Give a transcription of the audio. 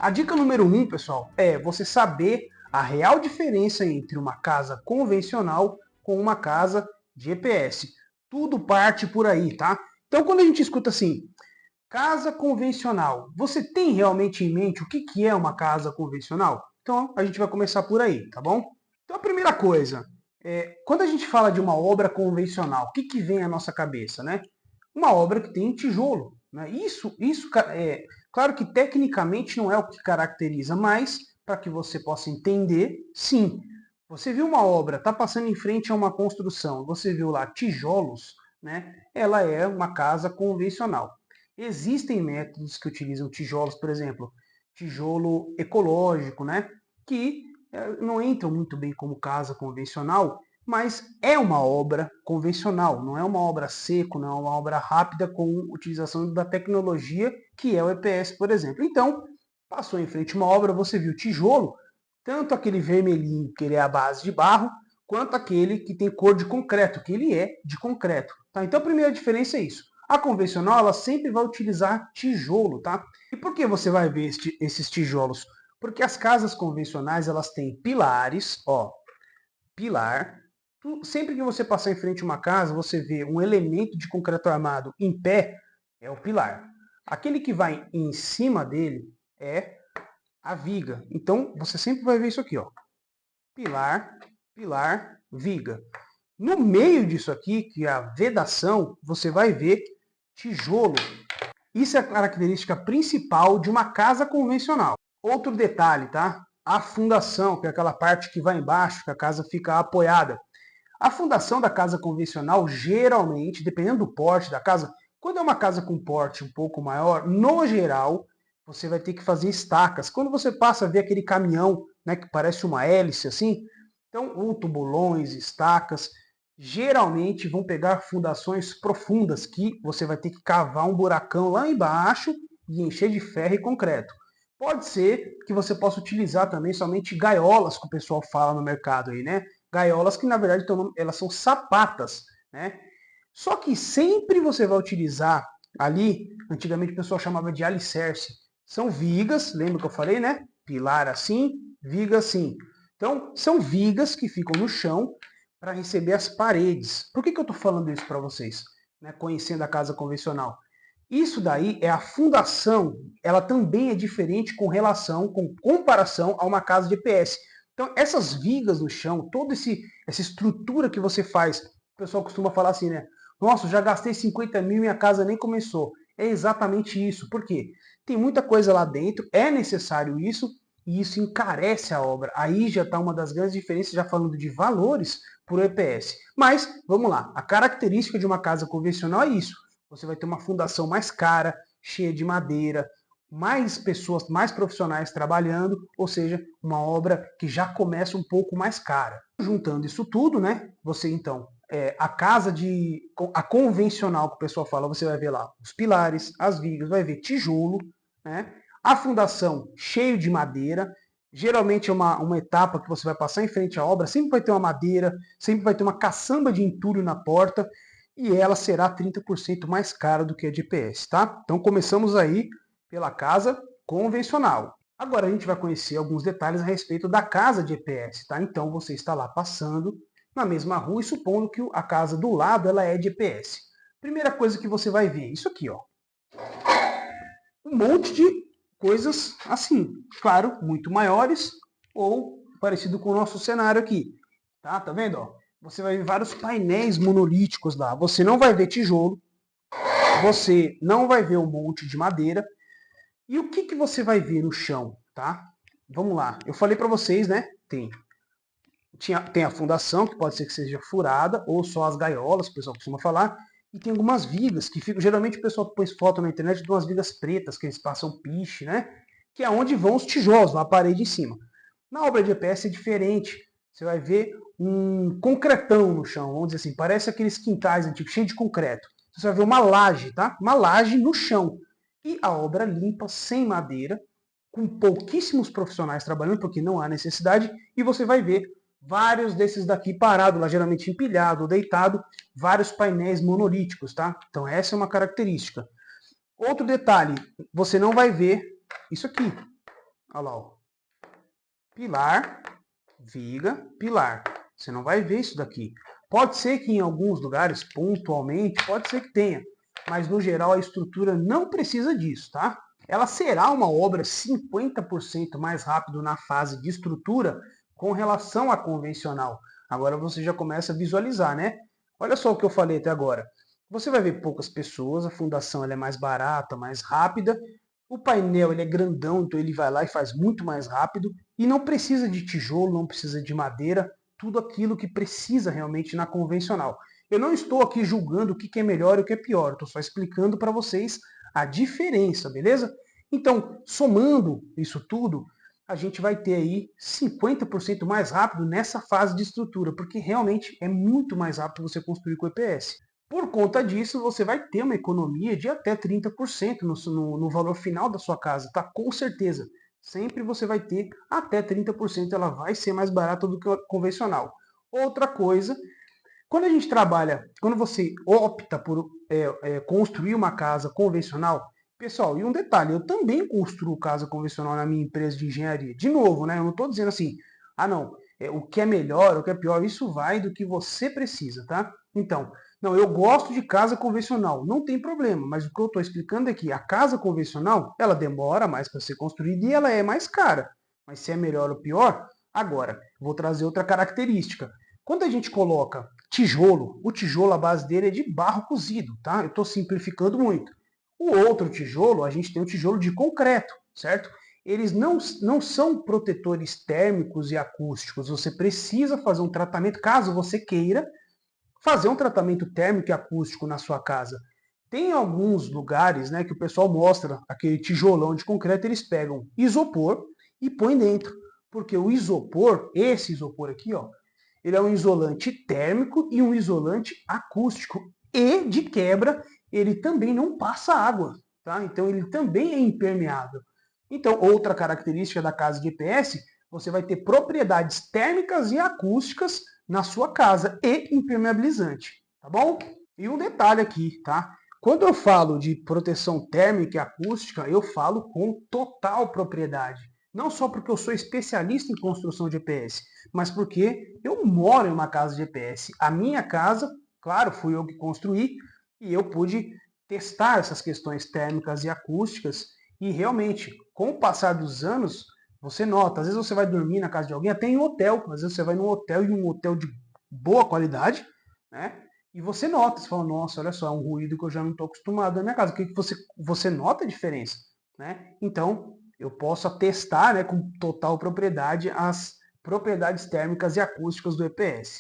A dica número 1, pessoal, é você saber a real diferença entre uma casa convencional com uma casa de EPS. Tudo parte por aí, tá? Então, quando a gente escuta assim, casa convencional, você tem realmente em mente o que é uma casa convencional? Então, a gente vai começar por aí, tá bom? Então, a primeira coisa, quando a gente fala de uma obra convencional, o que vem à nossa cabeça, né? Uma obra que tem tijolo, né? Isso é claro que tecnicamente não é o que caracteriza, mas para que você possa entender, sim. Você viu uma obra, está passando em frente a uma construção, você viu lá tijolos, né? Ela é uma casa convencional. Existem métodos que utilizam tijolos, por exemplo, tijolo ecológico, né? Que não entram muito bem como casa convencional, mas é uma obra convencional, não é uma obra seco, não é uma obra rápida com utilização da tecnologia que é o EPS, por exemplo. Então, passou em frente uma obra, você viu tijolo, tanto aquele vermelhinho, que ele é a base de barro, quanto aquele que tem cor de concreto, que ele é de concreto. Tá? Então, a primeira diferença é isso. A convencional, ela sempre vai utilizar tijolo, tá? E por que você vai ver esses tijolos? Porque as casas convencionais, elas têm pilares, ó, pilar. Sempre que você passar em frente a uma casa, você vê um elemento de concreto armado em pé, é o pilar. Aquele que vai em cima dele é a viga. Então, você sempre vai ver isso aqui, ó. Pilar, pilar, viga. No meio disso aqui, que é a vedação, você vai ver tijolo. Isso é a característica principal de uma casa convencional. Outro detalhe, tá? A fundação, que é aquela parte que vai embaixo, que a casa fica apoiada. A fundação da casa convencional, geralmente, dependendo do porte da casa, quando é uma casa com porte um pouco maior, no geral, você vai ter que fazer estacas. Quando você passa a ver aquele caminhão, né, que parece uma hélice assim, então, ou tubulões, estacas, geralmente vão pegar fundações profundas, que você vai ter que cavar um buracão lá embaixo e encher de ferro e concreto. Pode ser que você possa utilizar também somente gaiolas, que o pessoal fala no mercado aí, né? Gaiolas que na verdade elas são sapatas, né? Só que sempre você vai utilizar ali, antigamente o pessoal chamava de alicerce. São vigas, lembra que eu falei, né? Pilar assim, viga assim. Então, são vigas que ficam no chão para receber as paredes. Por que eu estou falando isso para vocês? Né? Conhecendo a casa convencional. Isso daí é a fundação, ela também é diferente com comparação a uma casa de EPS. Então, essas vigas no chão, essa estrutura que você faz, o pessoal costuma falar assim, né? Nossa, já gastei 50 mil e minha casa nem começou. É exatamente isso. Por quê? Tem muita coisa lá dentro, é necessário isso, e isso encarece a obra. Aí já está uma das grandes diferenças, já falando de valores para o EPS. Mas, vamos lá, a característica de uma casa convencional é isso. Você vai ter uma fundação mais cara, cheia de madeira, mais pessoas, mais profissionais trabalhando, ou seja, uma obra que já começa um pouco mais cara. Juntando isso tudo, né? Você então, a convencional que o pessoal fala, você vai ver lá os pilares, as vigas, vai ver tijolo, né? A fundação cheio de madeira. Geralmente é uma etapa que você vai passar em frente à obra, sempre vai ter uma madeira, sempre vai ter uma caçamba de entulho na porta, e ela será 30% mais cara do que a de EPS, tá? Então começamos aí pela casa convencional. Agora a gente vai conhecer alguns detalhes a respeito da casa de EPS, tá? Então você está lá passando na mesma rua e supondo que a casa do lado ela é de EPS. Primeira coisa que você vai ver, isso aqui, ó. Um monte de coisas assim, claro, muito maiores ou parecido com o nosso cenário aqui. Tá vendo, ó? Você vai ver vários painéis monolíticos lá. Você não vai ver tijolo, você não vai ver um monte de madeira. E o que você vai ver no chão, tá? Vamos lá. Eu falei para vocês, né? Tem a fundação, que pode ser que seja furada, ou só as gaiolas, o pessoal costuma falar. E tem algumas vigas que ficam. Geralmente o pessoal põe foto na internet de umas vigas pretas, que eles passam piche, né? Que é onde vão os tijolos, na parede em cima. Na obra de EPS é diferente. Você vai ver um concretão no chão, vamos dizer assim, parece aqueles quintais antigos, cheio de concreto. Você vai ver uma laje, tá? Uma laje no chão. E a obra limpa, sem madeira, com pouquíssimos profissionais trabalhando, porque não há necessidade, e você vai ver vários desses daqui parados, lá geralmente empilhado ou deitado, vários painéis monolíticos, tá? Então essa é uma característica. Outro detalhe, você não vai ver isso aqui. Olha lá, ó. Pilar, viga, pilar. Você não vai ver isso daqui. Pode ser que em alguns lugares, pontualmente, pode ser que tenha. Mas no geral a estrutura não precisa disso, tá? Ela será uma obra 50% mais rápido na fase de estrutura com relação à convencional. Agora você já começa a visualizar, né? Olha só o que eu falei até agora. Você vai ver poucas pessoas, a fundação ela é mais barata, mais rápida, o painel ele é grandão, então ele vai lá e faz muito mais rápido e não precisa de tijolo, não precisa de madeira, tudo aquilo que precisa realmente na convencional. Eu não estou aqui julgando o que é melhor e o que é pior, estou só explicando para vocês a diferença, beleza? Então, somando isso tudo, a gente vai ter aí 50% mais rápido nessa fase de estrutura, porque realmente é muito mais rápido você construir com EPS. Por conta disso, você vai ter uma economia de até 30% no valor final da sua casa, tá? Com certeza. Sempre você vai ter até 30%, ela vai ser mais barata do que a convencional. Outra coisa, quando a gente trabalha, quando você opta por construir uma casa convencional, pessoal, e um detalhe, eu também construo casa convencional na minha empresa de engenharia. De novo, né? Eu não estou dizendo assim, ah não, o que é melhor, o que é pior, isso vai do que você precisa, tá? Então, não, eu gosto de casa convencional, não tem problema, mas o que eu estou explicando é que a casa convencional, ela demora mais para ser construída e ela é mais cara. Mas se é melhor ou pior, agora, vou trazer outra característica. Quando a gente coloca tijolo, o tijolo, a base dele é de barro cozido, tá? Eu estou simplificando muito. O outro tijolo, a gente tem o tijolo de concreto, certo? Eles não são protetores térmicos e acústicos. Você precisa fazer um tratamento, caso você queira, fazer um tratamento térmico e acústico na sua casa. Tem alguns lugares, né, que o pessoal mostra aquele tijolão de concreto, eles pegam isopor e põem dentro. Porque o isopor, esse isopor aqui, ó, ele é um isolante térmico e um isolante acústico. E, de quebra, ele também não passa água, tá? Então ele também é impermeável. Então, outra característica da casa de EPS, você vai ter propriedades térmicas e acústicas na sua casa e impermeabilizante, tá bom? E um detalhe aqui, tá? Quando eu falo de proteção térmica e acústica, eu falo com total propriedade. Não só porque eu sou especialista em construção de EPS, mas porque eu moro em uma casa de EPS. A minha casa, claro, fui eu que construí e eu pude testar essas questões térmicas e acústicas e realmente, com o passar dos anos, você nota, às vezes você vai dormir na casa de alguém, até em hotel, às vezes você vai num hotel e um hotel de boa qualidade, né? E você nota, você fala, nossa, olha só, é um ruído que eu já não estou acostumado na minha casa. O que você nota a diferença, né? Então, eu posso atestar, né, com total propriedade as propriedades térmicas e acústicas do EPS.